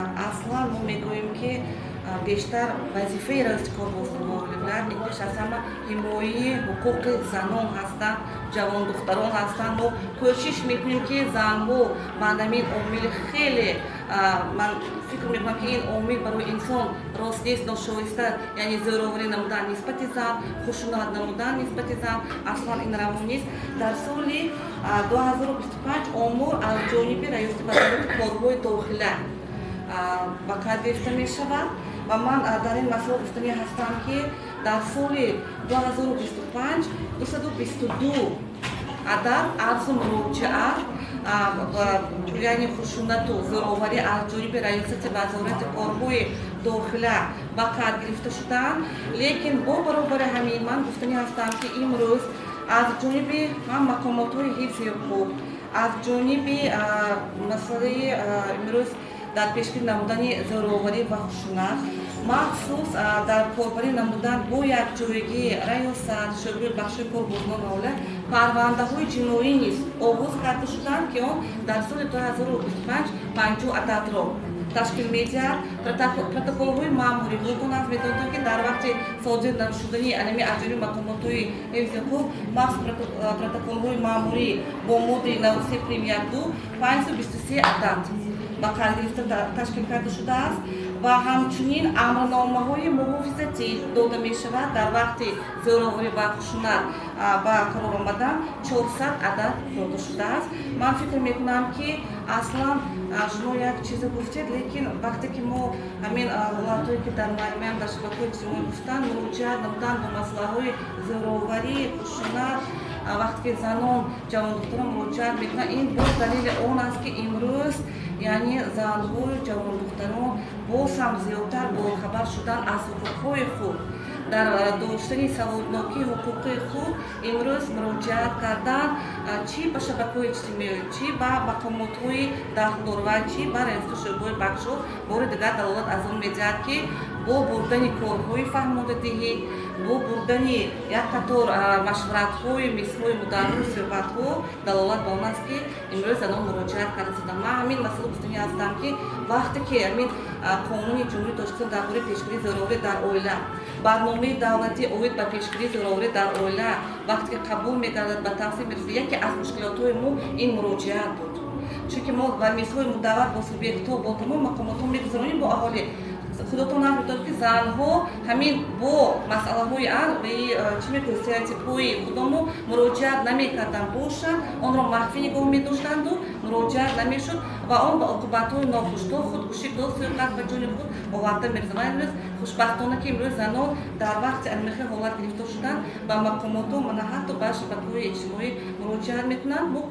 Аслан мо мегӯем ки бештар вазифаи растикорбоздиҳоливлар индиш аз ҳама ҳимояи ҳуқуқи занон ҳастанд, ҷавондухтарон ҳастанд. мо кӯшиш мекунем ки занҳо мандамин омили хеле ман фикр мекунам ки ин омил барои инсон рост нест, ношоиста, яъне зӯроварӣ намудан нисбати зан, хушунат намудан нисбати зан аслан ин равон нест. Дар соли 2025 омур аз ҷониби раиси вазорати корҳои дохила ба кар гирифта мешавад ва ман дар ин масъала гуфтанӣ ҳастам ки дар соли 2025 222 адад арзу муроҷиат яъне хушунату зӯроварӣ аз ҷониби раисати вазорати корҳои дохила ба кар гирифта шуданд. Лекин бо баробари ҳамин ман гуфтанӣ ҳастам ки имрӯз аз ҷониби мақомотҳои ҳифзи ҳуқуқ, аз ҷониби масъалаи имрӯз дар пешгирӣ намудани зӯроварӣ ва хушунат, махсус дар корбарӣ намудан бо якҷоягии раёсат, шӯъбаи бахши корбознон ҳавла парвандаҳои ҷиноӣ низ оғоз карда шуданд ки он дар соли 2025 50 ададро ташкил медиҳад. Протоколҳои маъмурӣ ҳукм аст медонад ки дар вақти содир шудани анами аз ҷониби мақомотҳои ҳифзи ҳуқуқ махсус протоколҳои маъмурӣ бо моддаи 93 прим 1-2 523 адад ба кар гирифта ташкил карда шудааст ва ҳамчунин амрномаҳои муҳофизатӣ дода мешавад. Дар вақти зӯроварӣ ва хушунат ба қарор омадан 400 адад дода шудааст. Ман фикр мекунам ки аслан шумо як чизе гуфтед, лекин вақте ки мо ҳамин ҳолатҳое ки дар майян дар шабакаҳои иҷтимоӣ гуфтанд муроҷиат намудан бо масъалаҳои зӯроварӣ, хушунат, вақте ки занон ҷавондухтарон муроҷиат мекунанд, ин боз далели он аст ки имрӯз яъне занҳои ҷавондухтарон боз ҳам зиёдтар бохабар шудан аз ҳуқуқҳои худ, дар доштани саводнокии ҳуқуқи худ имрӯз муроҷиат кардан чӣ ба шабакаҳои иҷтимоӣ, чӣ ба мақомотҳои дахлдорва, чӣ ба раису шӯъбаҳои бахшҳо бори дигар далолат аз он медиҳад ки бо бурдани корҳои фаҳмондадиҳӣ, бо бурдани як қатор машваратҳои мислҳои мударру суҳбатҳо далолат ба он аст ки имрӯз занон муроҷиат карда шуданд. Ман ҳамин масъала гуфтанӣ ҳастам ки вақте ки ҳамин қонуни ҷумҳурии Тоҷикистон дар бораи пешгирии зӯроварӣ дар оила, барномаи давлатӣ оид ба пешгирии зӯроварӣ дар оила вақте ки қабул мегардад ба тавсиф мерасад, яке аз мушкилотҳои мо ин муроҷиат буд. Чунки мо ба мислҳои мудаввар бо субъектҳо бо тамоми мақомотҳо мегузаронем бо аҳолӣ. Худотон наф медонад ки занҳо ҳамин бо масъалаҳои чӣ мекунад стереотипҳои худомо муроҷиат намекарданд бошад, онро махфӣ нигоҳ медоштанду муроҷиат намешуд ва он ба оқибатҳои нохуш то худкушӣ то суиқасд ба ҷони худ оварда мерасад. Ва имрӯз хушбахтона ки имрӯз занон дар вақти анмихи ҳолат гирифтор шудан ба мақомотҳо ва на ҳатто ба шабакаҳои иҷтимоӣ муроҷиат мекунанд.